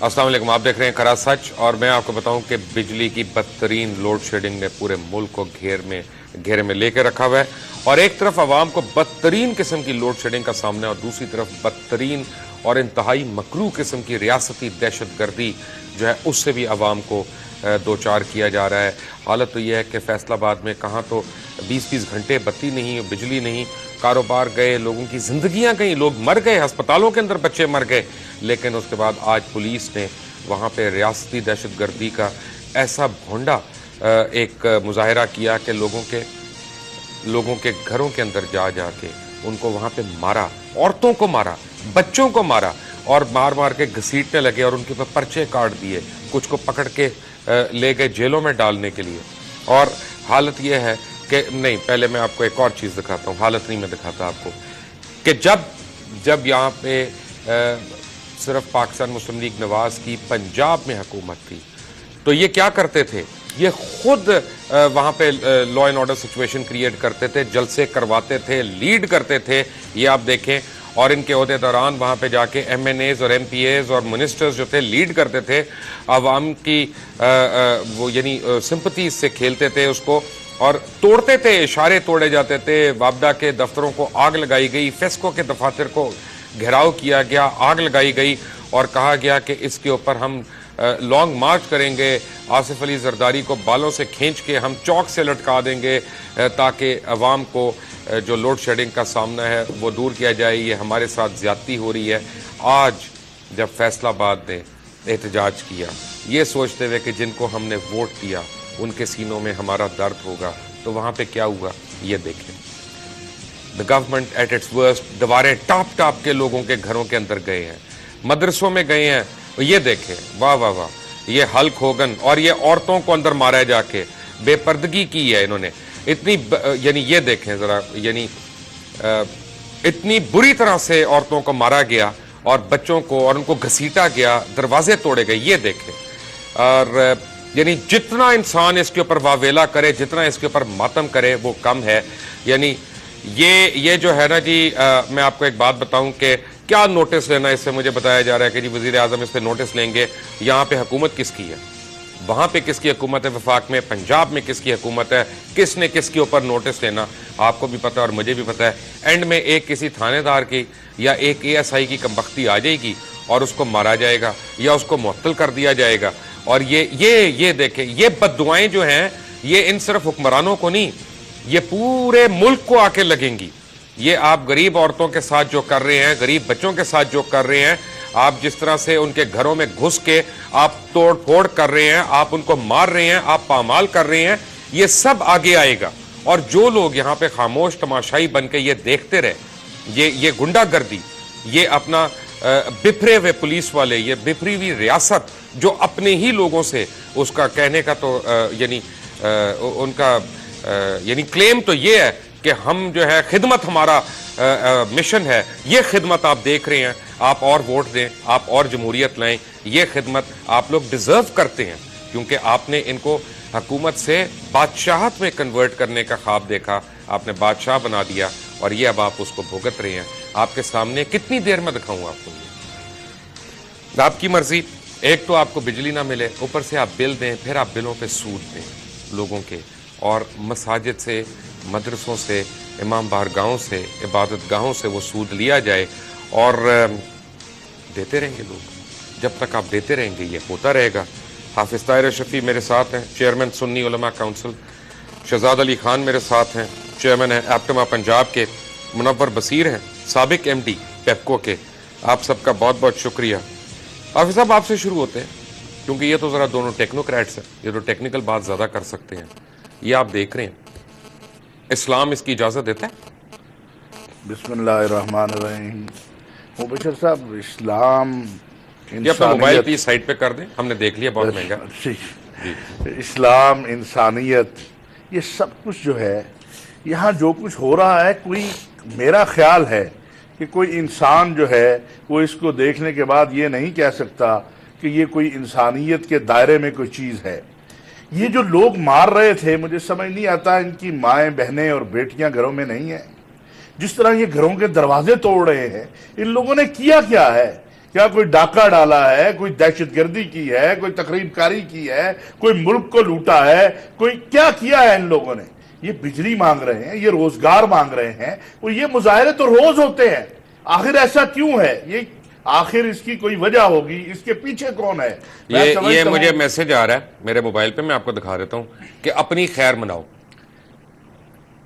السلام علیکم، آپ دیکھ رہے ہیں کھرا سچ، اور میں آپ کو بتاؤں کہ بجلی کی بدترین لوڈ شیڈنگ نے پورے ملک کو گھیرے میں لے کے رکھا ہوا ہے، اور ایک طرف عوام کو بدترین قسم کی لوڈ شیڈنگ کا سامنا ہے، اور دوسری طرف بدترین اور انتہائی مکروہ قسم کی ریاستی دہشت گردی جو ہے اس سے بھی عوام کو دوچار کیا جا رہا ہے۔ حالت تو یہ ہے کہ فیصل آباد میں کہاں تو 20 گھنٹے بتی نہیں، بجلی نہیں، کاروبار گئے، لوگوں کی زندگیاں گئیں، لوگ مر گئے، ہسپتالوں کے اندر بچے مر گئے، لیکن اس کے بعد آج پولیس نے وہاں پہ ریاستی دہشت گردی کا ایسا بھونڈا ایک مظاہرہ کیا کہ لوگوں کے گھروں کے اندر جا کے ان کو وہاں پہ مارا، عورتوں کو مارا، بچوں کو مارا، اور مار کے گھسیٹنے لگے اور ان کے اوپر پرچے کاٹ دیے، کچھ کو پکڑ کے لے گئے جیلوں میں ڈالنے کے لیے۔ اور حالت یہ ہے کہ نہیں، پہلے میں آپ کو ایک اور چیز دکھاتا ہوں، حالت نہیں میں دکھاتا آپ کو، کہ جب یہاں پہ صرف پاکستان مسلم لیگ نواز کی پنجاب میں حکومت تھی تو یہ کیا کرتے تھے، یہ خود وہاں پہ law and order situation create کرتے تھے، جلسے کرواتے تھے، لیڈ کرتے تھے، یہ آپ دیکھیں، اور ان کے عہدے دوران وہاں پہ جا کے ایم این ایز اور ایم پی ایز اور منسٹرز جو تھے لیڈ کرتے تھے، عوام کی وہ یعنی سمپتیز سے کھیلتے تھے اس کو، اور توڑتے تھے، اشارے توڑے جاتے تھے، وابڈا کے دفتروں کو آگ لگائی گئی، فیسکو کے دفاتر کو گھیراؤ کیا گیا، آگ لگائی گئی، اور کہا گیا کہ اس کے اوپر ہم لانگ مارچ کریں گے، آصف علی زرداری کو بالوں سے کھینچ کے ہم چوک سے لٹکا دیں گے تاکہ عوام کو جو لوڈ شیڈنگ کا سامنا ہے وہ دور کیا جائے، یہ ہمارے ساتھ زیادتی ہو رہی ہے۔ آج جب فیصل آباد نے احتجاج کیا یہ سوچتے ہوئے کہ جن کو ہم نے ووٹ دیا ان کے سینوں میں ہمارا درد ہوگا، تو وہاں پہ کیا ہوا یہ دیکھیں۔ The government at its worst، دیواریں ٹاپ کے لوگوں کے گھروں کے اندر گئے ہیں، مدرسوں میں گئے ہیں، یہ دیکھیں، واہ واہ واہ، یہ ہلک ہوگن، اور یہ عورتوں کو اندر مارا جا کے، بے پردگی کی ہے انہوں نے، اتنی یعنی یہ دیکھیں ذرا، یعنی اتنی بری طرح سے عورتوں کو مارا گیا اور بچوں کو، اور ان کو گھسیٹا گیا، دروازے توڑے گئے، یہ دیکھیں۔ اور یعنی جتنا انسان اس کے اوپر واویلا کرے، جتنا اس کے اوپر ماتم کرے وہ کم ہے۔ یعنی یہ جو ہے نا جی، میں آپ کو ایک بات بتاؤں کہ کیا نوٹس لینا، اس سے مجھے بتایا جا رہا ہے کہ جی وزیر اعظم اس پہ نوٹس لیں گے، یہاں پہ حکومت کس کی ہے، وہاں پہ کس کی حکومت ہے، وفاق میں، پنجاب میں کس کی حکومت ہے، کس نے کس کے اوپر نوٹس لینا، آپ کو بھی پتہ ہے اور مجھے بھی پتہ ہے۔ اینڈ میں ایک کسی تھانے دار کی یا ایک اے ایس آئی کی کمبختی آ جائے گی اور اس کو مارا جائے گا یا اس کو معطل کر دیا جائے گا، اور یہ دیکھیں، یہ بددعائیں جو ہیں یہ ان صرف حکمرانوں کو نہیں، یہ پورے ملک کو آ کے لگیں گی۔ یہ آپ غریب عورتوں کے ساتھ جو کر رہے ہیں، غریب بچوں کے ساتھ جو کر رہے ہیں، آپ جس طرح سے ان کے گھروں میں گھس کے آپ توڑ پھوڑ کر رہے ہیں، آپ ان کو مار رہے ہیں، آپ پامال کر رہے ہیں، یہ سب آگے آئے گا۔ اور جو لوگ یہاں پہ خاموش تماشائی بن کے یہ دیکھتے رہے، یہ گنڈا گردی، یہ اپنا بپھرے ہوئے پولیس والے، یہ بپھری ہوئی ریاست جو اپنے ہی لوگوں سے، اس کا کہنے کا تو یعنی ان کا یعنی کلیم تو یہ ہے کہ ہم جو ہے خدمت ہمارا مشن ہے، یہ خدمت آپ دیکھ رہے ہیں، آپ اور ووٹ دیں، آپ اور جمہوریت لائیں، یہ خدمت آپ لوگ ڈیزرو کرتے ہیں، کیونکہ آپ نے ان کو حکومت سے بادشاہت میں کنورٹ کرنے کا خواب دیکھا، آپ نے بادشاہ بنا دیا، اور یہ اب آپ اس کو بھگت رہے ہیں۔ آپ کے سامنے کتنی دیر میں دکھاؤں آپ کو، یہ آپ کی مرضی، ایک تو آپ کو بجلی نہ ملے، اوپر سے آپ بل دیں، پھر آپ بلوں پہ سود دیں لوگوں کے، اور مساجد سے، مدرسوں سے، امام بارگاہوں سے، عبادت گاہوں سے وہ سود لیا جائے، اور دیتے رہیں گے لوگ، جب تک آپ دیتے رہیں گے یہ ہوتا رہے گا۔ حافظ طاہر شفیع میرے ساتھ ہیں، چیئرمین سنی علماء کونسل، شہزاد علی خان میرے ساتھ ہیں، چیئرمین ہیں ایپٹما پنجاب کے، منور بصیر ہیں، سابق ایم ڈی پیپکو کے۔ آپ سب کا بہت بہت شکریہ۔ حافظ صاحب آپ سے شروع ہوتے ہیں، کیونکہ یہ تو ذرا دونوں ٹیکنوکریٹس ہیں، یہ تو ٹیکنیکل بات زیادہ کر سکتے ہیں۔ یہ آپ دیکھ رہے ہیں، اسلام اس کی اجازت دیتا ہے؟ بسم اللہ الرحمن الرحیم۔ مبشر صاحب، اسلام یہ اپنا موبائل پلیز سائٹ پہ کر دیں، ہم نے دیکھ لیا، بہت مہنگا جی۔ اسلام، انسانیت، یہ سب کچھ جو ہے یہاں جو کچھ ہو رہا ہے، کوئی میرا خیال ہے کہ کوئی انسان جو ہے وہ اس کو دیکھنے کے بعد یہ نہیں کہہ سکتا کہ یہ کوئی انسانیت کے دائرے میں کوئی چیز ہے۔ یہ جو لوگ مار رہے تھے، مجھے سمجھ نہیں آتا ان کی مائیں بہنیں اور بیٹیاں گھروں میں نہیں ہیں، جس طرح یہ گھروں کے دروازے توڑ رہے ہیں، ان لوگوں نے کیا کیا ہے کیا کوئی ڈاکہ ڈالا ہے, کوئی دہشت گردی کی ہے, کوئی تخریب کاری کی ہے, کوئی ملک کو لوٹا ہے, کوئی کیا کیا ہے ان لوگوں نے؟ یہ بجلی مانگ رہے ہیں, یہ روزگار مانگ رہے ہیں, وہ یہ مظاہرے تو روز ہوتے ہیں. آخر ایسا کیوں ہے؟ یہ آخر اس کی کوئی وجہ ہوگی, اس کے پیچھے کون ہے؟ یہ مجھے میسج آ رہا ہے میرے موبائل پہ, میں آپ کو دکھا دیتا ہوں کہ اپنی خیر مناؤ.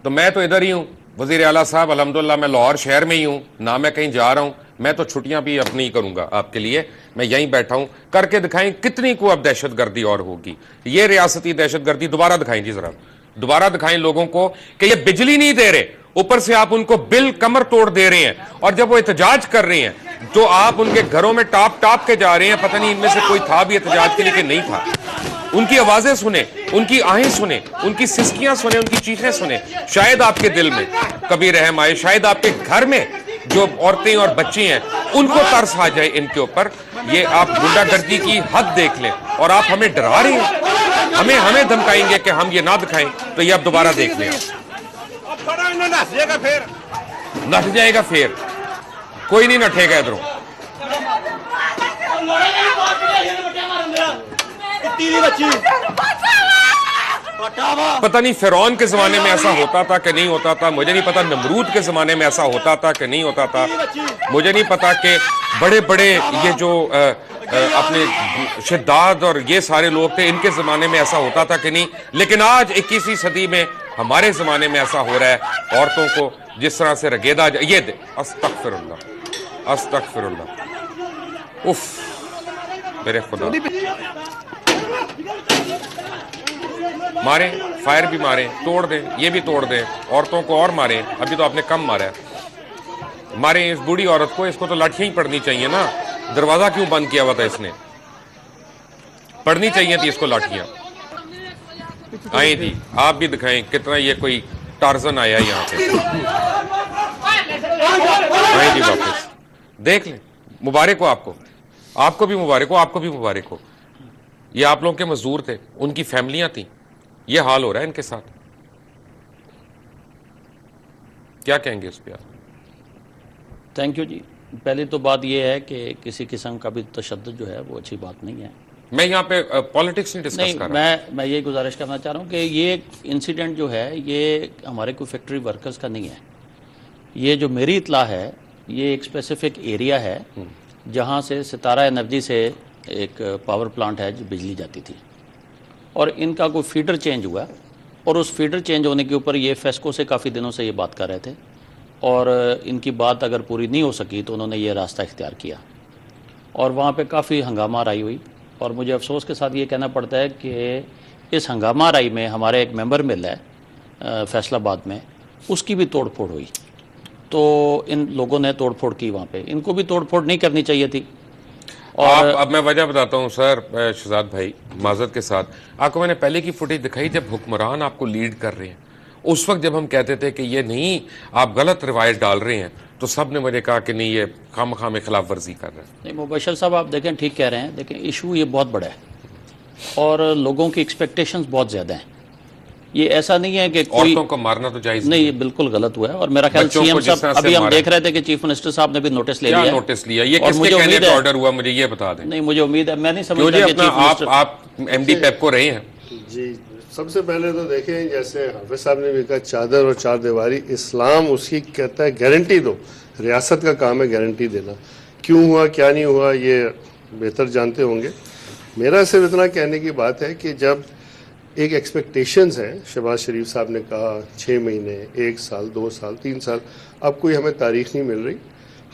تو میں تو ادھر ہی ہوں وزیر اعلیٰ صاحب, الحمدللہ میں لاہور شہر میں ہی ہوں, نہ میں کہیں جا رہا ہوں. میں تو چھٹیاں بھی اپنی کروں گا آپ کے لیے, میں یہیں بیٹھا ہوں. کر کے دکھائیں کتنی کو اب دہشت گردی اور ہوگی. یہ ریاستی دہشت گردی دوبارہ دکھائیں جی, ذرا دوبارہ دکھائیں لوگوں کو کہ یہ بجلی نہیں دے رہے, اوپر سے آپ ان کو بل کمر توڑ دے رہے ہیں. اور جب وہ احتجاج کر رہے ہیں تو آپ ان کے گھروں میں ٹاپ کے جا رہے ہیں. پتہ نہیں ان میں سے کوئی تھا بھی احتجاج کے لیے کہ نہیں تھا. ان کی آوازیں سنیں, ان کی آہیں سنیں, ان کی سسکیاں سنیں, ان کی چیخیں سنیں. شاید آپ کے دل میں کبھی رحم آئے, شاید آپ کے گھر میں جو عورتیں اور بچے ہیں ان کو ترس آ جائے ان کے اوپر. یہ آپ غنڈہ گردی کی حد دیکھ لیں, اور آپ ہمیں ڈرا رہے ہیں, ہمیں دھمکائیں گے کہ ہم یہ نہ دکھائیں. تو یہ اب دوبارہ دیکھ لیں, نٹ جائے گا پھر. کوئی نہیں نٹے گا ادھروں. پتہ نہیں فرعون کے زمانے میں ایسا ہوتا تھا کہ نہیں ہوتا تھا, مجھے نہیں پتا نمرود کے زمانے میں ایسا ہوتا تھا کہ نہیں ہوتا تھا, مجھے نہیں پتا کہ بڑے بڑے یہ جو اپنے شداد اور یہ سارے لوگ تھے ان کے زمانے میں ایسا ہوتا تھا کہ نہیں. لیکن آج 21ویں صدی میں ہمارے زمانے میں ایسا ہو رہا ہے, عورتوں کو جس طرح سے رگیدا. یہ استغفر اللہ, استغفر اللہ. اف میرے خدا. ماریں, فائر بھی ماریں, توڑ دیں, یہ بھی توڑ دیں, عورتوں کو اور ماریں. ابھی تو آپ نے کم مارا ہے. ماریں اس بوڑھی عورت کو, اس کو تو لاٹھیاں ہی پڑنی چاہیے نا. دروازہ کیوں بند کیا ہوا تھا اس نے؟ پڑنی چاہیے تھی اس کو لاٹھیاں. آئی تھی, آپ بھی دکھائیں کتنا یہ کوئی ٹارزن آیا یہاں پہ. آئی تھی واپس, دیکھ لیں. مبارک ہو آپ کو, آپ کو بھی مبارک ہو, آپ کو بھی مبارک ہو. یہ آپ لوگوں کے مزدور تھے, ان کی فیملیاں تھیں, یہ حال ہو رہا ہے ان کے ساتھ. کیا کہیں گے اس پہ آپ؟ تھینک یو جی. پہلی تو بات یہ ہے کہ کسی قسم کا بھی تشدد جو ہے وہ اچھی بات نہیں ہے. میں یہاں پہ پالیٹکس نہیں ڈسکس کر رہا. میں یہ گزارش کرنا چاہ رہا ہوں کہ یہ انسیڈنٹ جو ہے یہ ہمارے کوئی فیکٹری ورکرز کا نہیں ہے. یہ جو میری اطلاع ہے یہ ایک اسپیسیفک ایریا ہے جہاں سے ستارہ انرجی سے ایک پاور پلانٹ ہے جو بجلی جاتی تھی, اور ان کا کوئی فیڈر چینج ہوا, اور اس فیڈر چینج ہونے کے اوپر یہ فیسکو سے کافی دنوں سے یہ بات کر رہے تھے, اور ان کی بات اگر پوری نہیں ہو سکی تو انہوں نے یہ راستہ اختیار کیا, اور وہاں پہ کافی ہنگامہ آرائی ہوئی. اور مجھے افسوس کے ساتھ یہ کہنا پڑتا ہے کہ اس ہنگامہ آرائی میں ہمارے ایک ممبر مل ہے فیصل آباد میں, اس کی بھی توڑ پھوڑ ہوئی. تو ان لوگوں نے توڑ پھوڑ کی وہاں پہ, ان کو بھی توڑ پھوڑ نہیں کرنی چاہیے تھی. اور اب میں وجہ بتاتا ہوں سر شہزاد بھائی, معذرت کے ساتھ. آپ کو میں نے پہلے کی فوٹیج دکھائی جب حکمران آپ کو لیڈ کر رہے ہیں. اس وقت جب ہم کہتے تھے کہ یہ نہیں, آپ غلط روایت ڈال رہے ہیں, تو سب نے مجھے کہا کہ نہیں یہ خام خام خلاف ورزی کر رہے ہیں. نہیں مبشر صاحب آپ دیکھیں ٹھیک کہہ رہے ہیں, لیکن ایشو یہ بہت بڑا ہے اور لوگوں کی ایکسپیکٹیشنز بہت زیادہ ہیں. یہ ایسا نہیں ہے کہ کوئی عورتوں کو مارنا تو جائز نہیں, یہ بالکل غلط ہوا ہے. اور میرا خیال سی ایم صاحب, ابھی ہم دیکھ رہے تھے کہ چیف منسٹر صاحب نے بھی نوٹس لے لیا. نوٹس لیا, یہ کس کے کہنے پہ آرڈر ہوا مجھے یہ بتا دیں. نہیں مجھے امید ہے, میں نہیں سمجھتا کہ چیف منسٹر. آپ ایم ڈی پیپ کو رہے ہیں. جی سب سے پہلے تو دیکھیں, جیسے حافظ صاحب نے بھی کہا چادر اور چار دیواری, اسلام اس کی کہتا ہے گارنٹی دو. ریاست کا کام ہے گارنٹی دینا. کیوں ہوا کیا نہیں ہوا یہ بہتر جانتے ہوں گے. میرا صرف اتنا کہنے کی بات ہے کہ جب ایک ایکسپیکٹیشنز ہیں, شہباز شریف صاحب نے کہا 6 مہینے, 1 سال, 2 سال, 3 سال, اب کوئی ہمیں تاریخ نہیں مل رہی.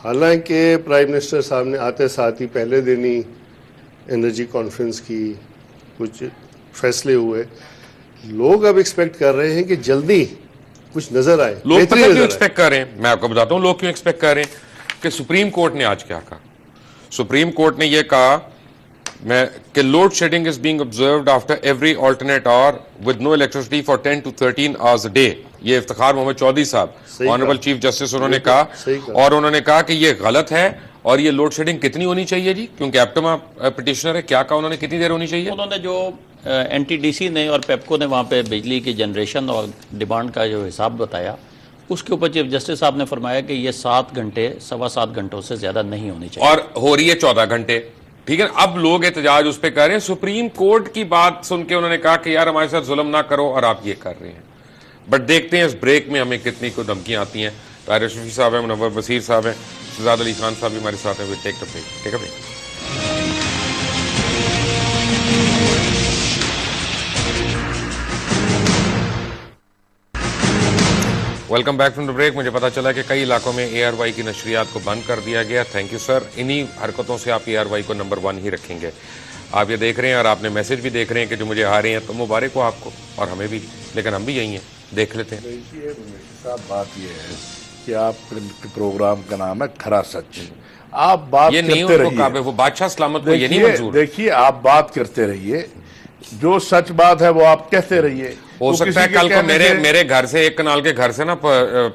حالانکہ پرائم منسٹر صاحب نے آتے ساتھ ہی پہلے دن ہی انرجی کانفرنس کی, کچھ فیصلے ہوئے. لوگ اب ایکسپیکٹ کر رہے ہیں کہ جلدی کچھ نظر آئے. لوگ پتہ کیوں ایکسپیکٹ کر رہے ہیں, میں آپ کو بتاتا ہوں لوگ کیوں ایکسپیکٹ کر رہے ہیں. کہ سپریم کورٹ نے آج کیا کہا. سپریم کورٹ نے یہ کہا کہ load shedding is being observed after every alternate hour with no electricity for 10 to 13 hours a day. یہ افتخار محمد چودھری صاحب, آنریبل چیف جسٹس, انہوں نے کہا, اور انہوں نے کہا کہ یہ غلط ہے. اور یہ لوڈ شیڈنگ کتنی ہونی چاہیے جی, کیونکہ ایپٹما پٹیشنر ہے, کیا کہا انہوں نے, کتنی دیر ہونی چاہیے. انہوں نے جو این ٹی ڈی سی نے اور پیپکو نے وہاں پہ بجلی کی جنریشن اور ڈیمانڈ کا جو حساب بتایا, اس کے اوپر چیف جسٹس صاحب نے فرمایا کہ یہ 7 گھنٹے 7.25 گھنٹوں سے زیادہ نہیں ہونی چاہیے، اور ہو رہی ہے 14 گھنٹے. ٹھیک ہے، اب لوگ احتجاج اس پہ کر رہے ہیں. سپریم کورٹ کی بات سن کے انہوں نے کہا کہ یار ہمارے ساتھ ظلم نہ کرو، اور آپ یہ کر رہے ہیں. بٹ دیکھتے ہیں اس بریک میں ہمیں کتنی کو دھمکیاں آتی ہیں. طاہر اشرفی صاحب ہیں، منور بصیر صاحب ہیں، شہزاد علی خان صاحب بھی ہمارے ساتھ ہیں. Take a break. Welcome back from the break. مجھے پتا چلا کہ کئی علاقوں میں اے آر وائی کی نشریات کو بند کر دیا گیا. Thank you sir. انہی حرکتوں سے آپ اے آر وائی کو نمبر 1 ہی رکھیں گے. آپ یہ دیکھ رہے ہیں اور آپ نے میسج بھی دیکھ رہے ہیں کہ جو مجھے آ رہے ہیں، تو مبارک ہو آپ کو اور ہمیں بھی، لیکن ہم بھی یہی ہیں. دیکھ لیتے ہیں. دیکھیے صاحب، بات یہ ہے کہ آپ کے پروگرام کا نام ہے کھرا سچ. آپ بات یہ نہیں کرتے ان کو رہیے. کعبے، وہ بادشاہ سلامت کو یہ نہیں منظور. دیکھیے آپ بات کرتے رہیے، جو سچ بات ہے وہ آپ کہتے رہیے. ہو سکتا ہے کل کو میرے گھر سے، ایک کنال کے گھر سے نا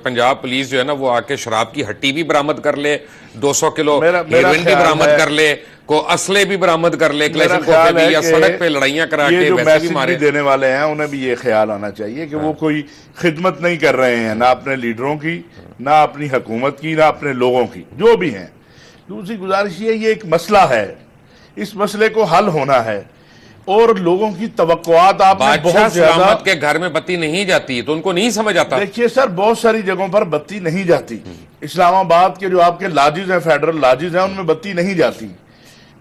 پنجاب پولیس جو ہے نا وہ آ کے شراب کی ہٹی بھی برامد کر لے، 200 کلو ہیروئن بھی برامد کر لے، کو اسلحے بھی برامد کر لے، یا سڑک پہ لڑائیاں کرا کے ویسے بھی مارے. دینے والے ہیں انہیں بھی یہ خیال آنا چاہیے کہ وہ کوئی خدمت نہیں کر رہے ہیں، نہ اپنے لیڈروں کی، نہ اپنی حکومت کی، نہ اپنے لوگوں کی، جو بھی ہیں. دوسری گزارش یہ ایک مسئلہ ہے، اس مسئلے کو حل ہونا ہے، اور لوگوں کی توقعات آپ نے بہت زیادہ. سلامت کے گھر میں بتی نہیں جاتی تو ان کو نہیں سمجھ آتا. دیکھیے سر، بہت ساری جگہوں پر بتی نہیں جاتی. اسلام آباد کے جو آپ کے لاجز ہیں، فیڈرل لاجز ہیں، ان میں بتی نہیں جاتی،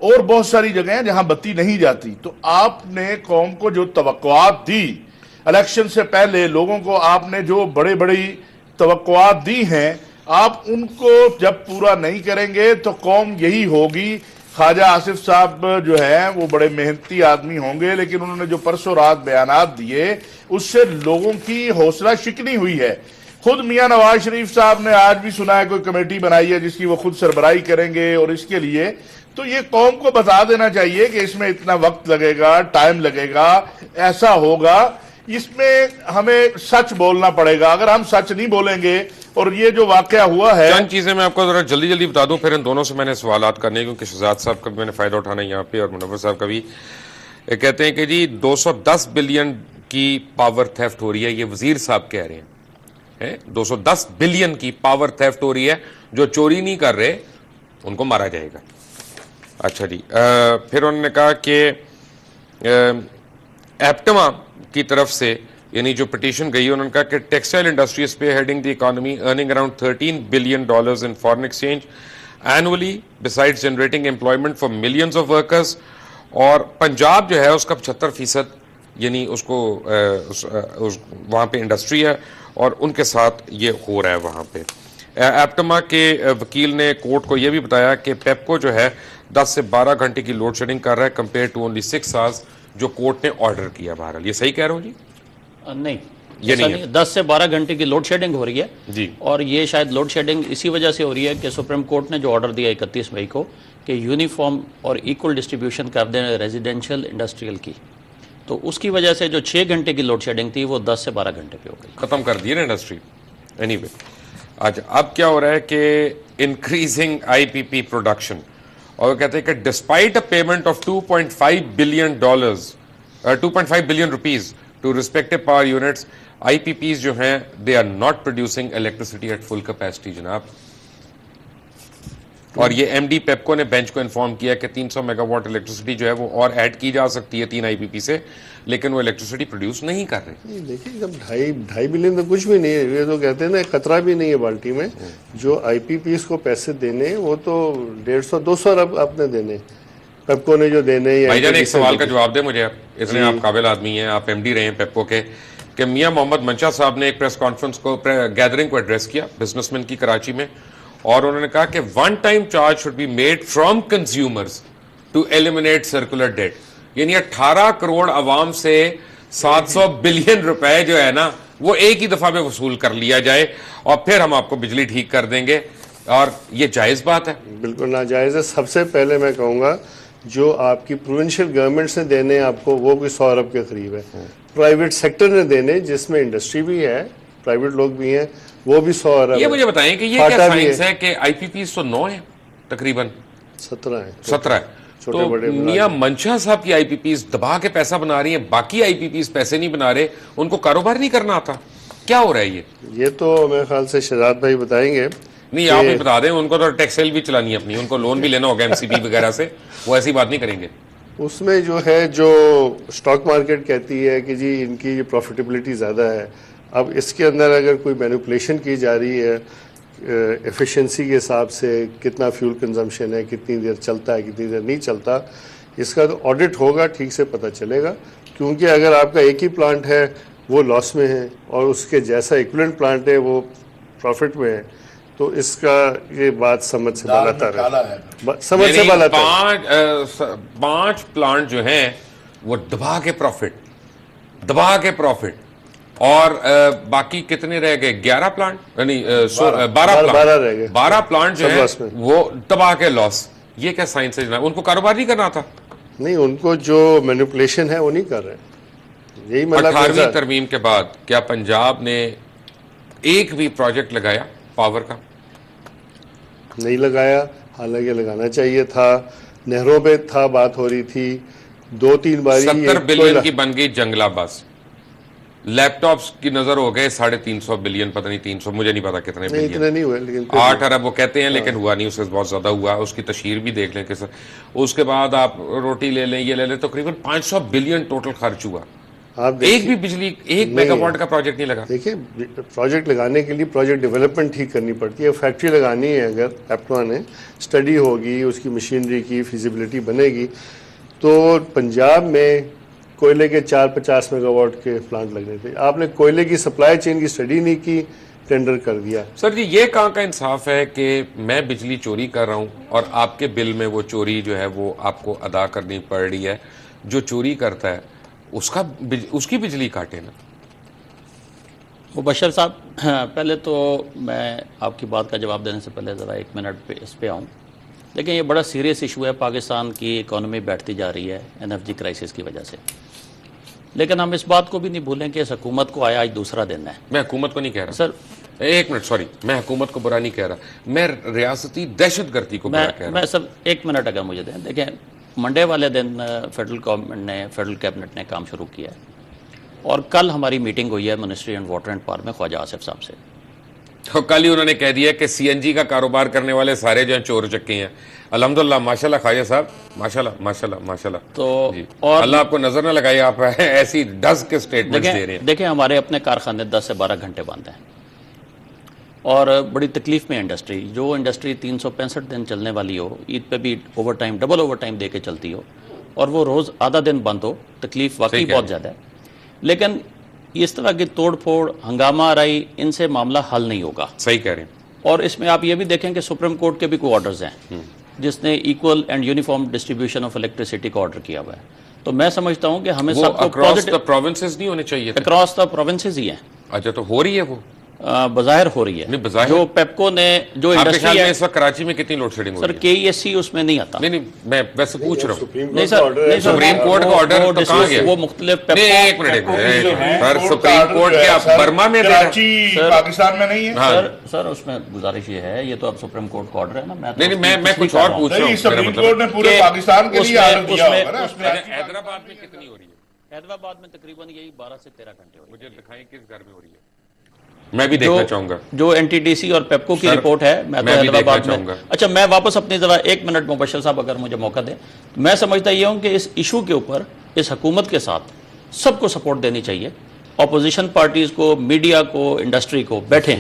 اور بہت ساری جگہیں ہیں جہاں بتی نہیں جاتی. تو آپ نے قوم کو جو توقعات دی الیکشن سے پہلے، لوگوں کو آپ نے جو بڑی توقعات دی ہیں، آپ ان کو جب پورا نہیں کریں گے تو قوم یہی ہوگی. خواجہ آصف صاحب جو ہیں وہ بڑے محنتی آدمی ہوں گے، لیکن انہوں نے جو پرسوں رات بیانات دیے اس سے لوگوں کی حوصلہ شکنی ہوئی ہے. خود میاں نواز شریف صاحب نے آج بھی سنا ہے کوئی کمیٹی بنائی ہے جس کی وہ خود سربراہی کریں گے، اور اس کے لیے تو یہ قوم کو بتا دینا چاہیے کہ اس میں اتنا وقت لگے گا، ٹائم لگے گا، ایسا ہوگا. اس میں ہمیں سچ بولنا پڑے گا. اگر ہم سچ نہیں بولیں گے، اور یہ جو واقعہ ہوا ہے، چند چیزیں میں آپ کو ذرا جلدی بتا دوں، پھر ان دونوں سے میں نے سوالات کرنے، کیونکہ شہزاد صاحب کا بھی میں نے فائدہ اٹھانا ہے یہاں پہ، اور منور صاحب کا بھی. کہتے ہیں کہ جی 210 بلین کی پاور تھیفٹ ہو رہی ہے، یہ وزیر صاحب کہہ رہے ہیں. 210 بلین کی پاور تھیفٹ ہو رہی ہے. جو چوری نہیں کر رہے ان کو مارا جائے گا. اچھا جی. پھر انہوں نے کہا کہ ایپٹما کی طرف سے، یعنی جو پٹیشن گئی، انہوں نے کہا کہ textile industry is spearheading the economy, earning around $13 billion in foreign exchange annually, besides generating employment for millions of workers. اور پنجاب جو ہے اس کا 75% یعنی اس کو وہاں پہ انڈسٹری ہے، اور ان کے ساتھ یہ ہو رہا ہے وہاں پہ. ایپٹما کے وکیل نے کورٹ کو یہ بھی بتایا کہ پیپکو جو ہے 10 سے 12 گھنٹے کی لوڈ شیڈنگ کر رہا ہے، کمپیئر ٹو اونلی 6 hours جو کورٹ نے آرڈر کیا. بہرحال یہ صحیح کہہ رہا ہوں جی؟ نہیں، یہ نہیں ہے. 10 سے 12 گھنٹے کی لوڈ شیڈنگ ہو رہی ہے جی. اور یہ شاید لوڈ شیڈنگ اسی وجہ سے ہو رہی ہے کہ سپریم کورٹ نے جو آرڈر دیا 31 مئی کو کہ یونیفارم اور ایکول ڈسٹریبیوشن کر دیں ریزیڈینشیل انڈسٹریل کی، تو اس کی وجہ سے جو 6 گھنٹے کی لوڈ شیڈنگ تھی وہ 10 سے 12 گھنٹے پہ ہو گئی. ختم کر دیے نا انڈسٹری. اینی وے، آج اب کیا ہو رہا ہے کہ انکریزنگ آئی پی پی پروڈکشن، اور وہ کہتے ہیں کہ despite a payment of $2.5 billion rupees to respective power units, I P Ps جو ہیں they are not producing electricity at full capacity. جناب، اور یہ ایم ڈی پیپکو نے بینچ کو انفارم کیا کہ 300 میگا واٹ الیکٹریسٹی جو ہے وہ اور ایڈ کی جا سکتی ہے 3 آئی پی پی سے، لیکن وہ الیکٹریسٹی پروڈیوس نہیں کر رہے. دیکھیے جب 2.5 بلین تو کچھ بھی نہیں ہے. یہ تو کہتے ہیں نا قطرہ بھی نہیں ہے بالٹی میں. جو آئی پی پیز کو پیسے دینے وہ تو 150-200 ارب آپ نے دینے، پیپکو نے جو دینے. بھائی جان ایک سوال کا جواب دیں مجھے، اتنے آپ قابل آدمی ہیں، آپ ایم ڈی رہے ہیں پیپکو کے، کہ میاں محمد منشا صاحب نے ایک پریس کانفرنس کو، گیدرنگ کو ایڈریس کیا بزنس مین کی کراچی میں، اور انہوں نے کہا کہ one time charge should be made from consumers to eliminate circular debt. یعنی 18 کروڑ عوام سے 700 بلین روپے جو ہے نا وہ ایک ہی دفعہ میں وصول کر لیا جائے، اور پھر ہم آپ کو بجلی ٹھیک کر دیں گے. اور یہ جائز بات ہے؟ بالکل ناجائز ہے. سب سے پہلے میں کہوں گا جو آپ کی پروونشل گورنمنٹس نے دینے آپ کو وہ کوئی 100 ارب کے قریب ہے. پرائیویٹ سیکٹر نے دینے جس میں انڈسٹری بھی ہے، پرائیویٹ لوگ بھی ہیں، وہ بھی 100 ارب. یہ مجھے بتائیں کہ یہ کیا سائنس ہے کہ آئی پی پیز تو 9 ہیں، تقریباً 17 ہے. تو میاں منشا صاحب کی آئی پی پیز دبا کے پیسہ بنا رہی ہیں، باقی آئی پی پیز پیسے نہیں بنا رہے، ان کو کاروبار نہیں کرنا آتا. کیا ہو رہا ہے یہ تو میرے خیال سے شہزاد بھائی بتائیں گے. نہیں آپ ہی بتا دیں, ان کو تو ٹیکسیل بھی چلانی ہے اپنی, ان کو لون بھی لینا ہوگا ایم سی پی وغیرہ سے, وہ ایسی بات نہیں کریں گے. اس میں جو ہے جو اسٹاک مارکیٹ کہتی ہے کہ جی ان کی پروفیٹیبلٹی زیادہ ہے, اب اس کے اندر اگر کوئی مینوپولیشن کی جا رہی ہے ایفیشنسی کے حساب سے, کتنا فیول کنزمپشن ہے, کتنی دیر چلتا ہے, کتنی دیر نہیں چلتا, اس کا تو آڈٹ ہوگا, ٹھیک سے پتہ چلے گا. کیونکہ اگر آپ کا ایک ہی پلانٹ ہے وہ لاس میں ہے اور اس کے جیسا ایکویلنٹ پلانٹ ہے وہ پروفٹ میں ہے, تو اس کا یہ بات سمجھ سے بالا تر ہے, سمجھ سے بالا تر. 5 پلانٹ جو ہیں وہ دبا کے پروفٹ, اور باقی کتنے رہ گئے, 11 پلانٹ یعنی 12 پلانٹ جو ہیں وہ دبا کے لاس. یہ کیا سائنس ہے جناب, ان کو کاروبار نہیں کرنا تھا؟ نہیں, ان کو جو مینوپولیشن ہے وہ نہیں کر رہے. یہی مطلب 18ویں ترمیم کے بعد کیا پنجاب نے ایک بھی پروجیکٹ لگایا پاور کا؟ نہیں لگایا, حالانکہ لگانا چاہیے تھا. نہروں پہ تھا بات ہو رہی تھی 2-3 باری. 70 بلین کی بن گئی جنگلہ بس. لیپ ٹاپس کی نظر ہو گئے 350 بلین, پتہ نہیں 300, مجھے نہیں پتا کتنے نہیں, اتنے نہیں ہوئے, لیکن 8 ارب وہ کہتے ہیں, لیکن ہوا نہیں, اس سے بہت زیادہ ہوا. اس کی تشہیر بھی دیکھ لیں کس. اس کے بعد آپ روٹی لے لیں, یہ لے لیں, تقریباً 500 بلین ٹوٹل خرچ ہوا. ایک بھی بجلی, ایک میگا واٹ کا پروجیکٹ نہیں لگا. دیکھیں, پروجیکٹ لگانے کے لیے پروجیکٹ ڈیولپمنٹ ٹھیک کرنی پڑتی ہے. فیکٹری لگانی ہے اگر ایپٹوا نے, اسٹڈی ہوگی, اس کی مشینری کی فیزیبلٹی بنے گی. تو پنجاب میں کوئلے کے 450 میگا واٹ کے پلانٹ لگنے تھے. آپ نے کوئلے کی سپلائی چین کی اسٹڈی نہیں کی, ٹینڈر کر دیا. سر جی یہ کہاں کا انصاف ہے کہ میں بجلی چوری کر رہا ہوں اور آپ کے بل میں وہ چوری جو ہے وہ آپ کو ادا کرنی پڑ رہی ہے. جو چوری کرتا ہے اس کی بجلی کاٹے نا. مبشر صاحب, پہلے تو میں آپ کی بات کا جواب دینے سے پہلے ذرا 1 منٹ پہ اس پہ آؤں. لیکن یہ بڑا سیریس ایشو ہے, پاکستان کی اکانومی بیٹھتی جا رہی ہے NFG کرائسس کی وجہ سے. لیکن ہم اس بات کو بھی نہیں بھولیں کہ اس حکومت کو آج دوسرا دن ہے. میں حکومت کو نہیں کہہ رہا سر, 1 منٹ, سوری, میں حکومت کو برا نہیں کہہ رہا, میں ریاستی دہشت گردی کو برا کہہ رہا. میں سب 1 منٹ اگر مجھے دیں. دیکھیں, منڈے والے دن فیڈرل کیبنٹ نے کام شروع کیا ہے, اور کل ہماری میٹنگ ہوئی ہے ministry and water and power میں خواجہ آصف صاحب سے. تو کل ہی انہوں نے کہہ دیا کہ CNG کا کاروبار کرنے والے سارے جو ہیں چور چکے ہیں. الحمدللہ, ماشاءاللہ خواجہ صاحب, ماشاءاللہ. تو اور اللہ آپ کو نظر نہ لگائے, آپ ایسی ڈز کے سٹیٹمنٹس دے رہے ہیں. دیکھیں, ہمارے اپنے کارخانے 10 سے 12 گھنٹے بند ہیں, اور بڑی تکلیف میں انڈسٹری. جو انڈسٹری 365 دن چلنے والی ہو, عید پہ بھی overtime, double overtime دے کے چلتی ہو, اور وہ روز آدھا دن بند ہو, تکلیف واقعی بہت زیادہ ہے. لیکن اس طرح کی توڑ پھوڑ, ہنگامہ آرائی, ان سے معاملہ حل نہیں ہوگا. صحیح کہہ رہے ہیں. اور اس میں آپ یہ بھی دیکھیں کہ سپریم کورٹ کے بھی کوئی آرڈرز ہیں جس نے equal and uniform distribution of electricity کا آرڈر کیا ہوا ہے. تو میں سمجھتا ہوں کہ ہمیں سب کو اکراس دا پروونسز نہیں ہونے چاہیے. اکراس دا پروونسز ہی ہیں. اچھا, تو ہو رہی ہے وہ بظاہر ہو رہی ہے. جو پیپکو نے جو انڈسٹری ہے, اس وقت کراچی میں کتنی لوڈ شیڈنگ ہو رہی ہے؟ سر KESC اس میں نہیں آتا. نہیں, میں ویسے پوچھ رہا ہوں. نہیں سر, سپریم کورٹ کا آرڈر تو کہاں گیا؟ وہ مختلف ایک منٹ, سر سپریم کورٹ کے برما میں پاکستان میں نہیں ہے. سر اس میں گزارش یہ ہے, یہ تو اب سپریم کورٹ کا آرڈر ہے نا. نہیں, میں کچھ اور پوچھ رہا ہوں. سپریم کورٹ نے پورے پاکستان کے لیے آرڈر دیا ہوگا نا. حیدرآباد میں کتنی ہو رہی ہے؟ حیدرآباد میں تقریباً یہی 12 سے 13 گھنٹے ہو رہی ہے. مجھے دکھائیں کس گھر میں ہو رہی ہے, میں بھی دیکھنا چاہوں گا. جو NTDC اور پیپکو کی رپورٹ ہے, میں تو حیدرآباد میں. اچھا, میں واپس اپنی ذرا 1 منٹ مبشر صاحب اگر مجھے موقع دیں. میں سمجھتا یہ ہوں کہ اس ایشو کے اوپر اس حکومت کے ساتھ سب کو سپورٹ دینی چاہیے. اپوزیشن پارٹیز کو, میڈیا کو, انڈسٹری کو, بیٹھیں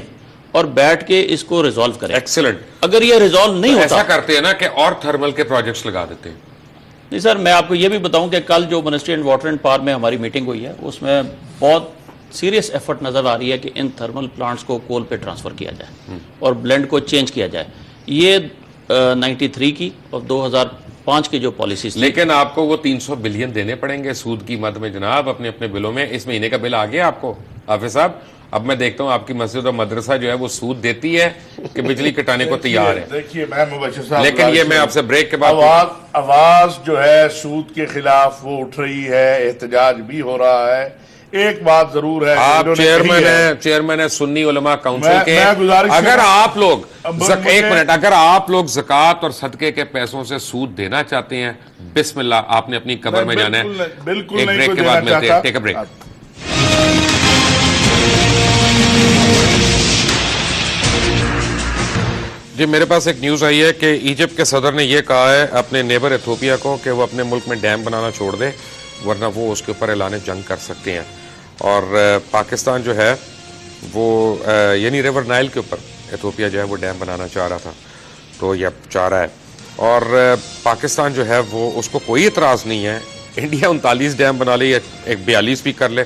اور بیٹھ کے اس کو ریزالو کریں. ایکسلنٹ. اگر یہ ریزالو نہیں ہوتا, ایسا کرتے ہیں نا کہ اور تھرمل کے پروجیکٹس لگا دیتے ہیں. نہیں سر, میں آپ کو یہ بھی بتاؤں کہ کل جو ministry and water and power میں ہماری میٹنگ ہوئی ہے, اس میں بہت سیریس ایفرٹ نظر آ رہی ہے کہ ان تھرمل پلانٹس کو کول پہ ٹرانسفر کیا جائے اور بلینڈ کو چینج کیا جائے. یہ 93 کی اور 2005 کی جو پالیسیز. لیکن آپ کو وہ 300 بلین دینے پڑیں گے سود کی مد میں جناب, اپنے اپنے بلوں میں. اس مہینے کا بل آ گیا آپ کو حافظ صاحب. اب میں دیکھتا ہوں آپ کی مسجد اور مدرسہ جو ہے وہ سود دیتی ہے کہ بجلی کٹانے کو تیار ہے. دیکھیے میں مبشر صاحب, لیکن یہ میں آپ سے بریک کے بعد, آواز جو ہے سود کے خلاف وہ اٹھ رہی ہے, احتجاج بھی ہو رہا ہے. ایک بات ضرور ہے, آپ چیئرمین ہے سنی علماء کونسل کے. اگر آپ لوگ 1 منٹ, اگر آپ لوگ زکوٰۃ اور صدقے کے پیسوں سے سود دینا چاہتے ہیں, بسم اللہ, آپ نے اپنی قبر میں جانا ہے. بالکل ایک بریک کے بعد ملتے ہیں. Take a break. جی میرے پاس ایک نیوز آئی ہے کہ ایجپٹ کے صدر نے یہ کہا ہے اپنے نیبر ایتھوپیا کو کہ وہ اپنے ملک میں ڈیم بنانا چھوڑ دے ورنہ وہ اس کے اوپر اعلان جنگ کر سکتے ہیں. اور پاکستان جو ہے وہ یعنی ریور نائل کے اوپر ایتھوپیا جو ہے وہ ڈیم بنانا چاہ رہا تھا تو یہ چاہ رہا ہے. اور پاکستان جو ہے وہ اس کو کوئی اعتراض نہیں ہے. انڈیا 39 ڈیم بنا لے یا 42 بھی کر لے.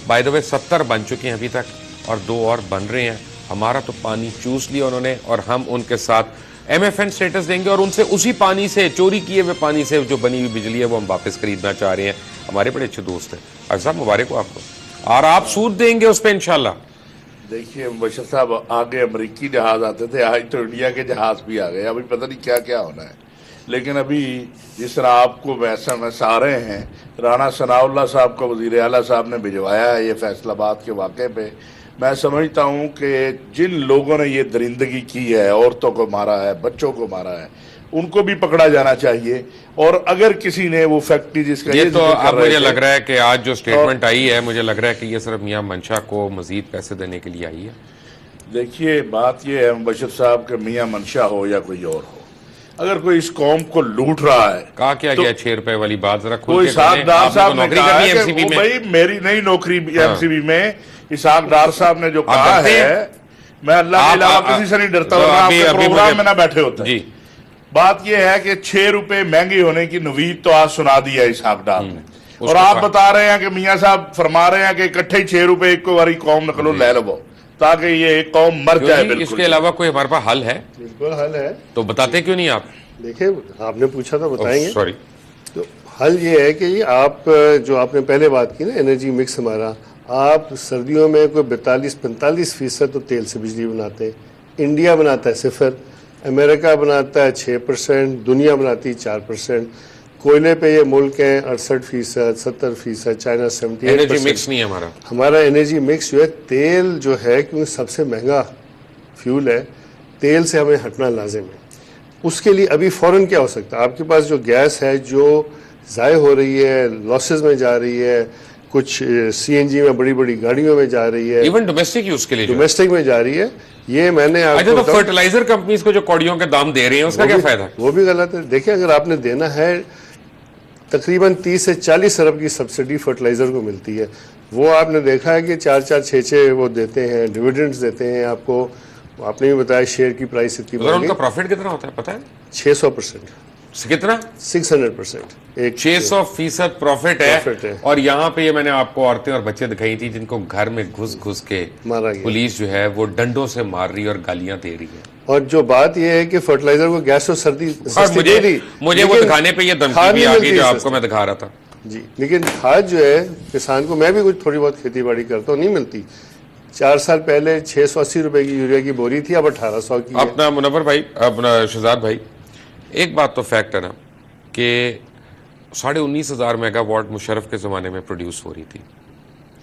بائی دا وے 70 بن چکے ہیں ابھی تک اور 2 اور بن رہے ہیں. ہمارا تو پانی چوس لیا انہوں نے اور ہم ان کے ساتھ ایم ایف این سٹیٹس دیں گے اور ان سے اسی پانی سے چوری کیے ہوئے پانی سے جو بنی ہوئی بجلی ہے وہ ہم واپس خریدنا چاہ رہے ہیں. ہمارے بڑے اچھے دوست ہیں. ڈاکٹر صاحب مبارک ہو آپ کو اور آپ سود دیں گے اس پہ انشاءاللہ. دیکھیے مبشر صاحب آگے امریکی جہاز آتے تھے, آج تو انڈیا کے جہاز بھی آ گئے. ابھی پتہ نہیں کیا کیا ہونا ہے. لیکن ابھی جس طرح آپ کو SMS آ رہے ہیں, رانا ثناء اللہ صاحب کو وزیر اعلیٰ صاحب نے بھجوایا ہے یہ فیصل آباد کے واقعے پہ. میں سمجھتا ہوں کہ جن لوگوں نے یہ درندگی کی ہے, عورتوں کو مارا ہے, بچوں کو مارا ہے, ان کو بھی پکڑا جانا چاہیے. اور اگر کسی نے وہ فیکٹری جس کا یہ تو اب مجھے لگ رہا ہے کہ آج جو سٹیٹمنٹ آئی ہے مجھے لگ رہا ہے کہ یہ صرف میاں منشا کو مزید پیسے دینے کے لیے آئی ہے. دیکھیے بات یہ ہے مبشر صاحب کہ میاں منشا ہو یا کوئی اور ہو, اگر کوئی اس قوم کو لوٹ رہا ہے, کہا کیا گیا 6 روپے والی بات ذرا کھول کوئی کے اسحاق ڈار صاحب نے کہا ہے کہ میں بھائی میری نئی نوکری MCB میں اسحاق ڈار صاحب نے جو کہا ہے, میں اللہ کے علاوہ کسی سے نہیں ڈرتا ہوں, آپ کے پروگرام میں نہ بیٹھے ہوتے ہیں. بات یہ ہے کہ 6 روپے مہنگی ہونے کی نوید تو آج سنا دی ہے اسحاق ڈار نے, اور آپ بتا رہے ہیں کہ میاں صاحب فرما رہے ہیں کہ اکٹھے 6 روپے ایک کو باری قوم نقلو لے لو تاکہ یہ ایک قوم مر جائے. اس کے علاوہ کوئی ہمارے پاس حل ہے؟ بالکل حل ہے. تو بتاتے کیوں نہیں آپ؟ دیکھیں آپ نے پوچھا تھا بتائیں گے. سوری, تو حل یہ ہے کہ یہ آپ جو آپ نے پہلے بات کی نا انرجی مکس ہمارا, آپ سردیوں میں کوئی 42-45% تو تیل سے بجلی بناتے ہیں. انڈیا بناتا ہے 0, امریکہ بناتا ہے 6%, دنیا بناتی ہے 4%. کوئلے پہ یہ ملک ہیں 68%, 70%, چائنا 78%. انرجی مکس نہیں ہے ہمارا. ہمارا انرجی مکس جو ہے تیل جو ہے کیونکہ سب سے مہنگا فیول ہے, تیل سے ہمیں ہٹنا لازم ہے. اس کے لیے ابھی فوراً کیا ہو سکتا ہے؟ آپ کے پاس جو گیس ہے جو ضائع ہو رہی ہے, لاسز میں جا رہی ہے, کچھ CNG میں بڑی بڑی گاڑیوں میں جا رہی ہے, ایون ڈومیسٹک یوز کے لیے ڈومیسٹک میں جا رہی ہے. یہ میں نے اچھا تو فرٹیلائزر کمپنیز کو جو کوڑیوں کے دام دے رہے ہیں اس کا کیا فائدہ؟ وہ بھی غلط ہے. دیکھیں اگر آپ نے دینا ہے تقریباً 30 سے 40 ارب کی سبسڈی فرٹیلائزر کو ملتی ہے, وہ آپ نے دیکھا ہے کہ 4-4, 6-6 وہ دیتے ہیں, ڈویڈنڈز دیتے ہیں آپ کو. آپ نے بھی بتایا شیئر کی پرائس اتنی ان کا پروفٹ کتنا ہوتا ہے پتہ ہے؟ 600%. کتنا؟ 600%. 600% پروفٹ ہے. اور یہاں پہ یہ میں نے آپ کو عورتیں اور بچے دکھائی تھی جن کو گھر میں گھس گھس کے پولیس جو ہے وہ ڈنڈوں سے مار رہی اور گالیاں دے رہی ہے. اور جو بات یہ ہے کہ فرٹیلائزر کو گیس اور سردی مجھے وہ دکھانے پہ یہ دھمکی بھی آ گئی جو آپ کو میں دکھا رہا تھا. جی لیکن کھاد جو ہے کسان کو, میں بھی کچھ تھوڑی بہت کھیتی باڑی کرتا ہوں, نہیں ملتی. 4 سال پہلے 680 روپے کی یوریا کی بوری تھی, اب 1800 کی. اپنا منور بھائی, اپنا شہزاد بھائی, ایک بات تو فیکٹ ہے نا کہ 19,500 میگا واٹ مشرف کے زمانے میں پروڈیوس ہو رہی تھی,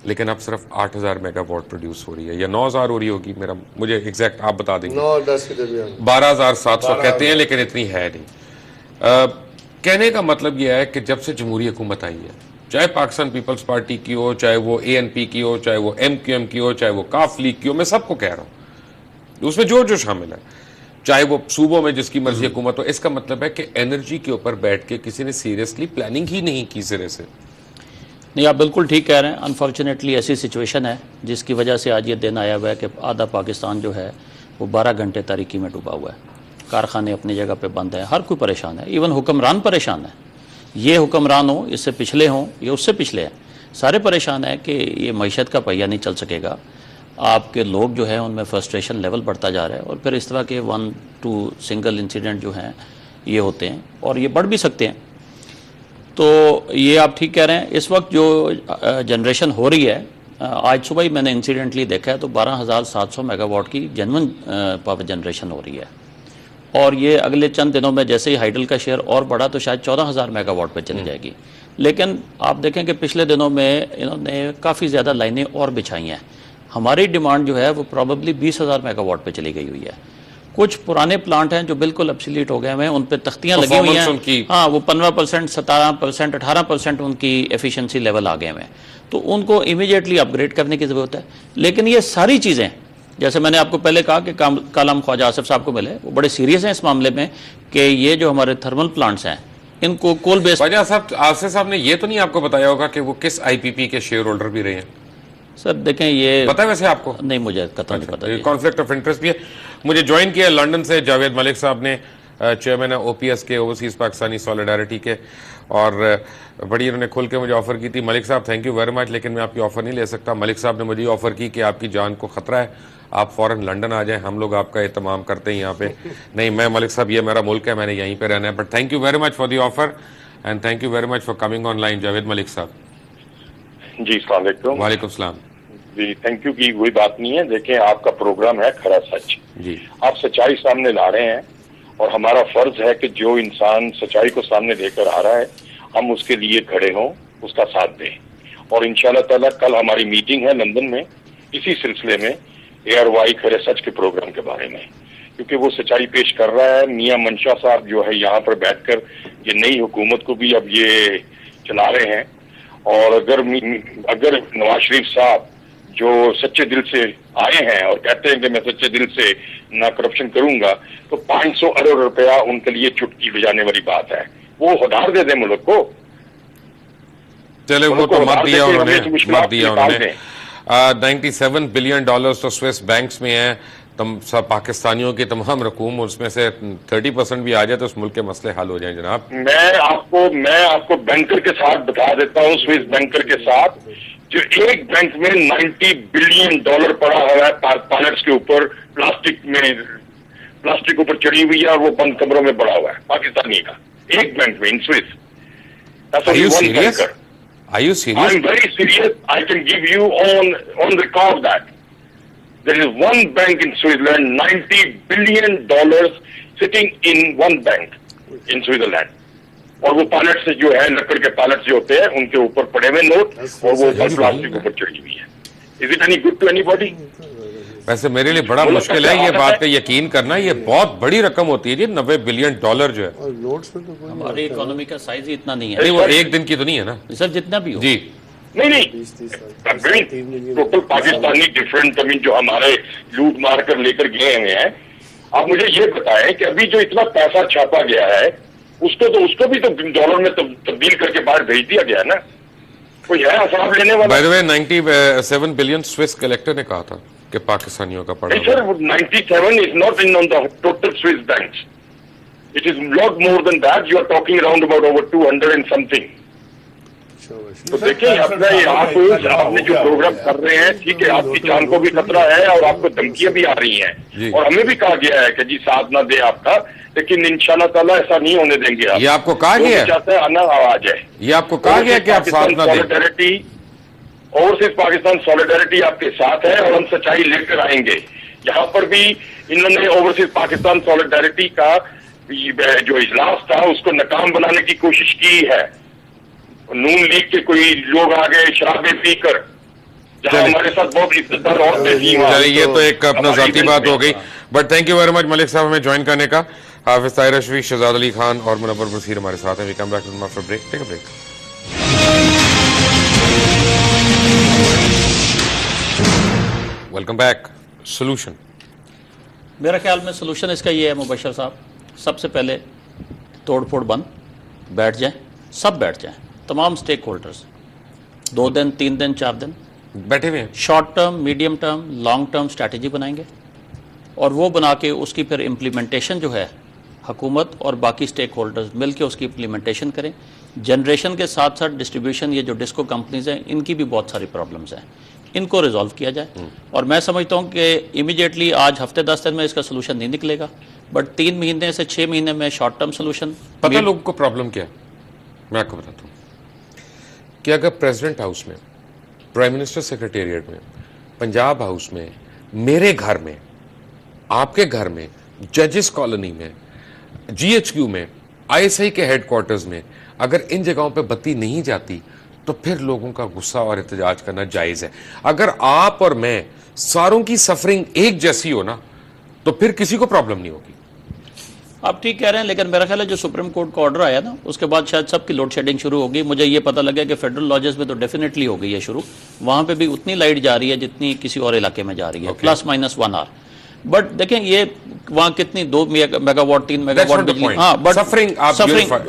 لیکن اب صرف 8,000 میگا واٹ پروڈیوس ہو رہی ہے, یا 9,000 ہو رہی ہوگی, مجھے ایگزیکٹ آپ بتا دیں گے. 9 اور 10 کے درمیان 12,700 کہتے ہیں لیکن اتنی ہے نہیں. کہنے کا مطلب یہ ہے کہ جب سے جمہوری حکومت آئی ہے, چاہے پاکستان پیپلز پارٹی کی ہو, چاہے وہ ANP کی ہو, چاہے وہ MQM کی ہو, چاہے وہ کاف لیگ کی ہو, میں سب کو کہہ رہا ہوں, اس میں جو شامل ہے, چاہے وہ صوبوں میں جس کی مرضی حکومت ہو, اس کا مطلب ہے کہ انرجی کے اوپر بیٹھ کے کسی نے سیریسلی پلاننگ ہی نہیں کی سرے سے. نہیں, آپ بالکل ٹھیک کہہ رہے ہیں. انفارچونیٹلی ایسی سچویشن ہے جس کی وجہ سے آج یہ دن آیا ہوا ہے کہ آدھا پاکستان جو ہے وہ 12 گھنٹے تاریکی میں ڈوبا ہوا ہے. کارخانے اپنی جگہ پہ بند ہیں, ہر کوئی پریشان ہے, ایون حکمران پریشان ہے. یہ حکمران ہوں, اس سے پچھلے ہوں, یہ اس سے پچھلے ہیں, سارے پریشان ہیں کہ یہ معیشت کا پہیہ نہیں چل سکے گا. آپ کے لوگ جو ہیں ان میں فرسٹریشن لیول بڑھتا جا رہا ہے, اور پھر اس طرح کے 1-2 سنگل انسیڈنٹ جو ہیں یہ ہوتے ہیں اور یہ بڑھ بھی سکتے ہیں. تو یہ آپ ٹھیک کہہ رہے ہیں. اس وقت جو جنریشن ہو رہی ہے, آج صبح ہی میں نے انسیڈنٹلی دیکھا ہے تو 12,700 میگا واٹ کی جنون پاور جنریشن ہو رہی ہے, اور یہ اگلے چند دنوں میں جیسے ہی ہائیڈل کا شیئر اور بڑھا تو شاید 14,000 میگا واٹ پہ چلی جائے گی. لیکن آپ دیکھیں کہ پچھلے دنوں میں انہوں نے کافی زیادہ لائنیں اور بچھائی ہیں. ہماری ڈیمانڈ جو ہے وہ پروبیبلی 20,000 میگا واٹ پہ چلی گئی ہوئی ہے. کچھ پرانے پلانٹ ہیں جو بالکل ابسلیٹ ہو گئے ہیں, ان پہ تختیاں لگی ہوئی ہیں, ہاں وہ 15%, 17%, 18% ان کی ایفیشنسی لیول آ گئے ہیں. تو ان کو امیڈیٹلی اپ گریڈ کرنے کی ضرورت ہے. لیکن یہ ساری چیزیں جیسے میں نے آپ کو پہلے کہا کہ کل ہم خواجہ آصف صاحب کو ملے, وہ بڑے سیریس ہیں اس معاملے میں کہ یہ جو ہمارے تھرمل پلانٹس ہیں ان کو کول بیس. خواجہ صاحب آصف صاحب نے یہ تو نہیں آپ کو بتایا ہوگا کہ وہ کس آئی پی پی کے شیئر ہولڈر بھی رہے ہیں؟ سر دیکھیں یہ پتا ہے ویسے آپ کو؟ نہیں, مجھے قطعا نہیں پتا. کانفلکٹ آف انٹرسٹ بھی ہے. مجھے جوائن کیا لنڈن سے جاوید ملک صاحب نے, چیئرمین او پی ایس کے, اوورسیز پاکستانی سالیڈیرٹی کے, اور بڑی انہوں نے کھل کے مجھے آفر کی تھی. ملک صاحب تھینک یو ویری مچ, لیکن میں آپ کی آفر نہیں لے سکتا. ملک صاحب نے مجھے آفر کی کہ آپ کی جان کو خطرہ ہے, آپ فوراً لنڈن آ جائیں, ہم لوگ آپ کا اہتمام کرتے ہیں یہاں پہ. نہیں میں ملک صاحب یہ میرا ملک ہے, میں نے یہیں پہ رہنا ہے. But thank you very much for the offer and thank you very much for coming online. Javed Malik sahab. جی السلام علیکم. وعلیکم السلام. جی تھینک یو کی کوئی بات نہیں ہے. دیکھیں آپ کا پروگرام ہے کھڑا سچ, جی آپ سچائی سامنے لا رہے ہیں اور ہمارا فرض ہے کہ جو انسان سچائی کو سامنے لے کر آ رہا ہے ہم اس کے لیے کھڑے ہوں, اس کا ساتھ دیں. اور انشاءاللہ تعالیٰ کل ہماری میٹنگ ہے لندن میں اسی سلسلے میں ARY کھڑے سچ کے پروگرام کے بارے میں, کیونکہ وہ سچائی پیش کر رہا ہے. میاں منشا صاحب جو ہے یہاں پر بیٹھ کر یہ نئی حکومت کو بھی اب یہ چلا رہے ہیں. اور اگر نواز شریف صاحب جو سچے دل سے آئے ہیں اور کہتے ہیں کہ میں سچے دل سے نہ کرپشن کروں گا, تو 500 ارب روپیہ ان کے لیے چٹکی بجانے والی بات ہے. وہ ہدار دے دیں ملک کو. چلے وہ تو مت دیا انہوں نے, مت دیا انہوں نے. 97 بلین ڈالرز تو سوئس بینکس میں ہیں. سب پاکستانیوں کی تمام رقوم, اس میں سے 30% بھی آ جائے تو اس ملک کے مسئلے حل ہو جائیں جناب. میں آپ کو بینکر کے ساتھ بتا دیتا ہوں, سوئس بینکر کے ساتھ, جو ایک بینک میں 90 بلین ڈالر پڑا ہوا ہے پائلٹس کے اوپر, پلاسٹک اوپر چڑھی ہوئی ہے اور وہ بند کمروں میں پڑا ہوا ہے پاکستانی کا, ایک بینک میں ان Swiss. Are you serious? Are you serious? I'm very serious. I can give you on record that there is one bank in Switzerland, $90 billion sitting in one bank in Switzerland. اور وہ pilot سے جو ہے لکڑ کے pilot جو ہوتے ہیں ان کے اوپر پڑے ہوئے نوٹ اور وہ پلاسٹک اوپر چڑھی ہوئی ہے. Is it any good to anybody? ویسے میرے لیے بڑا مشکل ہے یہ بات پہ یقین کرنا, یہ بہت بڑی رقم ہوتی ہے جی, 90 بلین ڈالر جو ہے. ہماری اکانومی کا سائز ہی اتنا نہیں ہے. نہیں وہ ایک دن کی تو نہیں ہے نا سر, جتنا بھی ہو. جی نہیں ٹوٹل پاکستانی ڈفرینٹ زمین جو ہمارے لوٹ مار کر لے کر گئے ہوئے ہیں. آپ مجھے یہ بتائیں کہ ابھی جو اتنا پیسہ چھاپا گیا ہے اس کو بھی تو ڈالر میں تبدیل کر کے باہر بھیج دیا گیا ہے نا, کوئی ہے حساب لینے والا. By the way 97 billion Swiss collector نے کہا تھا کہ پاکستانیوں کا پڑا. سر 97 is not in on the total Swiss banks. It is lot more than that. You are talking around about over 200 and something. تو دیکھیں آپ نے جو پروگرام کر رہے ہیں ٹھیک ہے, آپ کی جان کو بھی خطرہ ہے اور آپ کو دھمکیاں بھی آ رہی ہیں اور ہمیں بھی کہا گیا ہے کہ جی ساتھ نہ دے آپ کا, لیکن انشاءاللہ تعالیٰ ایسا نہیں ہونے دیں گے. یہ آپ کو کہا گیا چاہتے ہیں آنا آواز ہے, یہ آپ کو کہا گیا کہ آپ ساتھ نہ دیں. اوورسیز پاکستان سالیڈیرٹی آپ کے ساتھ ہے اور ہم سچائی لے کر آئیں گے. یہاں پر بھی انہوں نے اوورسیز پاکستان سالیڈیرٹی کا جو اجلاس تھا اس کو ناکام بنانے کی کوشش کی ہے. نون لیگ کے کوئی لوگ آ گئے شرابیں پی کر, جہاں ہمارے ساتھ بہت عزت دار عورتیں تھیں. چلیے یہ تو ایک اپنا ذاتی بات ہو گئی, but thank you very much Malik sahab ہمیں جوائن کرنے کا. حافظ طاہر رشوی, شہزاد علی خان اور منور بصیر ہمارے ساتھ ہیں. We come back to after break. Take a break. Welcome back. Solution, میرا خیال میں سولوشن اس کا یہ ہے مبشر صاحب, سب سے پہلے توڑ پھوڑ بند, بیٹھ جائیں, سب بیٹھ جائیں, تمام سٹیک ہولڈرز, 2 دن 3 دن 4 دن بیٹھے ہوئے ہیں, short term, medium term, long term strategy بنائیں گے اور وہ بنا کے اس کی پھر امپلیمنٹیشن جو ہے حکومت اور باقی سٹیک ہولڈرز مل کے اس کی امپلیمنٹیشن کریں. جنریشن کے ساتھ ساتھ ڈسٹریبیوشن, یہ جو ڈسکو کمپنیز ہیں ان کی بھی بہت ساری پرابلمز ہیں, ان کو ریزالو کیا جائے. اور میں سمجھتا ہوں کہ امیڈیٹلی آج ہفتے 10 دن میں اس کا سولوشن نہیں نکلے گا, بٹ 3 مہینے سے 6 مہینے میں شارٹ ٹرم سولوشن. پتہ لوگوں کو پرابلم کیا ہے, میں آپ کو بتاتا ہوں کہ اگر پریزیڈنٹ ہاؤس میں, پرائم منسٹر سیکریٹریٹ میں, پنجاب ہاؤس میں, میرے گھر میں, آپ کے گھر میں, ججز کالونی میں, GHQ میں, ISI کے ہیڈ کوارٹرز میں اگر ان جگہوں پہ بتی نہیں جاتی تو پھر لوگوں کا غصہ اور احتجاج کرنا جائز ہے. اگر آپ اور میں ساروں کی سفرنگ ایک جیسی ہو نا تو پھر کسی کو پرابلم نہیں ہوگی. آپ ٹھیک کہہ رہے ہیں، لیکن میرا خیال ہے جو سپریم کورٹ کا آرڈر آیا نا اس کے بعد شاید سب کی لوڈ شیڈنگ شروع ہوگی. مجھے یہ پتہ لگا کہ فیڈرل لاجز میں تو ڈیفینیٹلی ہو گئی ہے شروع، وہاں پہ بھی اتنی لائٹ جا رہی ہے جتنی کسی اور علاقے میں جا رہی ہے، پلس مائنس 1 آور. بٹ دیکھیں یہ وہاں کتنی 2 میگا واٹ 3 میگا واٹ بجلی. ہاں but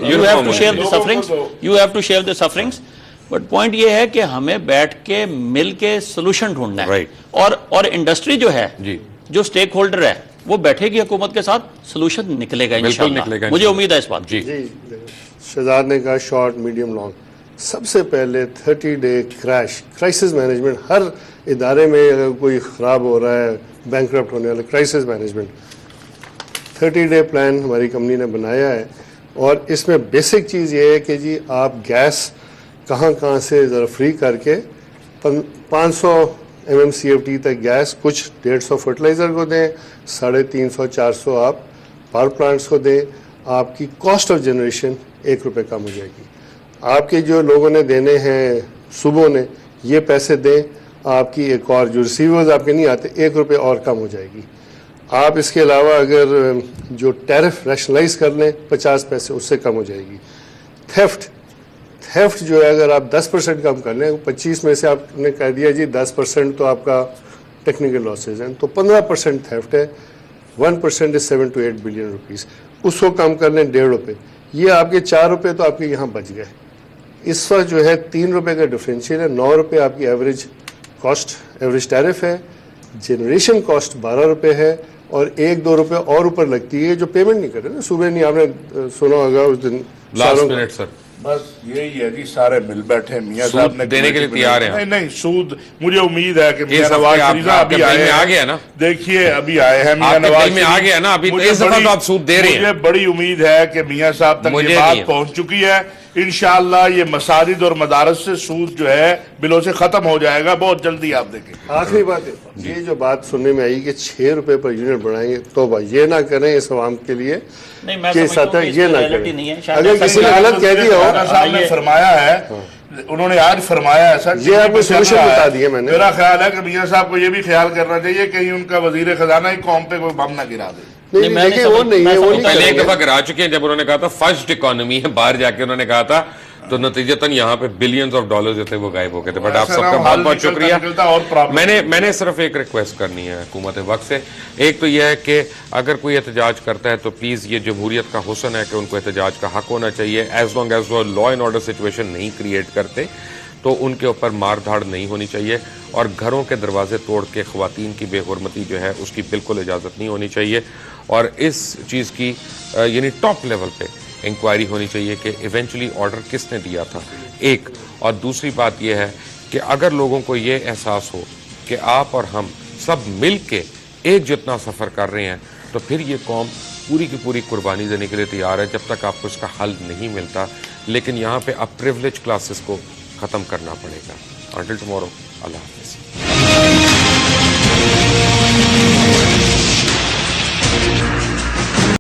you have to share the sufferings, you have to share the sufferings. But point یہ ہے کہ ہمیں بیٹھ کے مل کے سولوشن ڈھونڈنا ہے، اور انڈسٹری جو ہے جو اسٹیک ہولڈر ہے وہ بیٹھے گی حکومت کے ساتھ، سولوشن نکلے گا انشاءاللہ. مجھے امید ہے اس بات. جی شہزاد نے کہا شارٹ میڈیم لانگ. سب سے پہلے 30 ڈے کرائسس مینجمنٹ. ہر ادارے میں اگر کوئی خراب ہو رہا ہے، بینکرپٹ ہونے والا، کرائسس مینجمنٹ 30 ڈے پلان ہماری کمپنی نے بنایا ہے. اور اس میں بیسک چیز یہ ہے کہ جی آپ گیس کہاں سے ذرا فری کر کے 500 MMCFD تک گیس، کچھ 150 فرٹیلائزر کو دیں، 350-400 آپ پاور پلانٹس کو دیں. آپ کی کاسٹ آف جنریشن 1 روپے کم ہو جائے گی. آپ کے جو لوگوں نے دینے ہیں صوبوں نے یہ پیسے دیں، آپ کی ایک اور جو ریسیورز آپ کے نہیں آتے 1 روپے اور کم ہو جائے گی. آپ اس کے علاوہ اگر جو ٹیرف ریشنلائز کر لیں 50 پیسے اس سے کم ہو جائے گی. تھیفٹ جو ہے اگر آپ 10% کم کر لیں، 25 میں سے آپ نے کہہ دیا جی 10% تو آپ کا ٹیکنیکل لاسز ہیں، تو 15% تھیفٹ ہے. 1% is 7 to 8 بلین روپیز. اس کو کم کر لیں 1.5 روپے، یہ آپ کے 4 روپے تو آپ کے یہاں بچ گئے. اس وقت جو ہے 3 روپے کا ڈفرینشیل ہے. 9 روپے آپ کی ایوریج کاسٹ، ایوریج ٹیرف ہے. جنریشن کاسٹ 12 روپے ہے، اور 1-2 روپے اور اوپر لگتی ہے جو پیمنٹ نہیں کر رہے نا. صبح نہیں آپ نے سنا ہوگا اس دن لاسٹ منٹ سر بس یہی ہے جی، سارے مل بیٹھے میاں صاحب نے دینے کے لیے تیار ہیں. نہیں سود، مجھے امید ہے کہ میاں نواز شریف ابھی آ گیا نا. دیکھیے ابھی آئے ہیں میاں نواز میں آ گیا نا. ابھی اس دفعہ تو آپ سود دے رہے ہیں. مجھے بڑی امید ہے کہ میاں صاحب تک یہ بات پہنچ چکی ہے. انشاءاللہ یہ مساجد اور مدارس سے سود جو ہے بلوں سے ختم ہو جائے گا بہت جلدی. آپ دیکھیں آخری بات ہے یہ جو بات سننے میں آئی کہ 6 روپے پر یونٹ بڑھائیں گے، توبہ یہ نہ کریں اس عوام کے لیے کہ سطح یہ نہ کریں. اگر کسی نے غلط کہہ دیا ہو، صاحب نے فرمایا ہے، انہوں نے آج فرمایا ہے سر، یہ آپ کو سولوشن بتا دیا میں نے. میرا خیال ہے کہ میاں صاحب کو یہ بھی خیال کرنا چاہیے کہیں ان کا وزیر خزانہ ہی قوم پہ کوئی بم نہ گرا دے. نہیں وہ نہیں پہلے ایک دفعہ گرا چکے ہیں جب انہوں نے کہا تھا فرسٹ اکانومی ہے، باہر جا کے انہوں نے کہا تھا، تو نتیجتاً یہاں پہ بلینز آف ڈالر جو تھے وہ غائب ہو گئے تھے. بٹ آپ سب کا بہت بہت شکریہ. میں نے صرف ایک ریکویسٹ کرنی ہے حکومت وقت سے. ایک تو یہ ہے کہ اگر کوئی احتجاج کرتا ہے تو پلیز یہ جمہوریت کا حسن ہے کہ ان کو احتجاج کا حق ہونا چاہیے. ایز لانگ ایز وہ لا اینڈ آرڈر سچویشن نہیں کریٹ کرتے تو ان کے اوپر مار دھاڑ نہیں ہونی چاہیے، اور گھروں کے دروازے توڑ کے خواتین کی بے حرمتی جو ہے اس کی بالکل اجازت نہیں ہونی چاہیے. اور اس چیز کی یعنی ٹاپ لیول پہ انکوائری ہونی چاہیے کہ ایونچولی آرڈر کس نے دیا تھا. ایک اور دوسری بات یہ ہے کہ اگر لوگوں کو یہ احساس ہو کہ آپ اور ہم سب مل کے ایک جتنا سفر کر رہے ہیں تو پھر یہ قوم پوری کی پوری قربانی دینے کے لیے تیار ہے جب تک آپ کو اس کا حل نہیں ملتا. لیکن یہاں پہ اب پریولیج کلاسز کو ختم کرنا پڑے گا. انٹل ٹمورو، اللہ حافظ.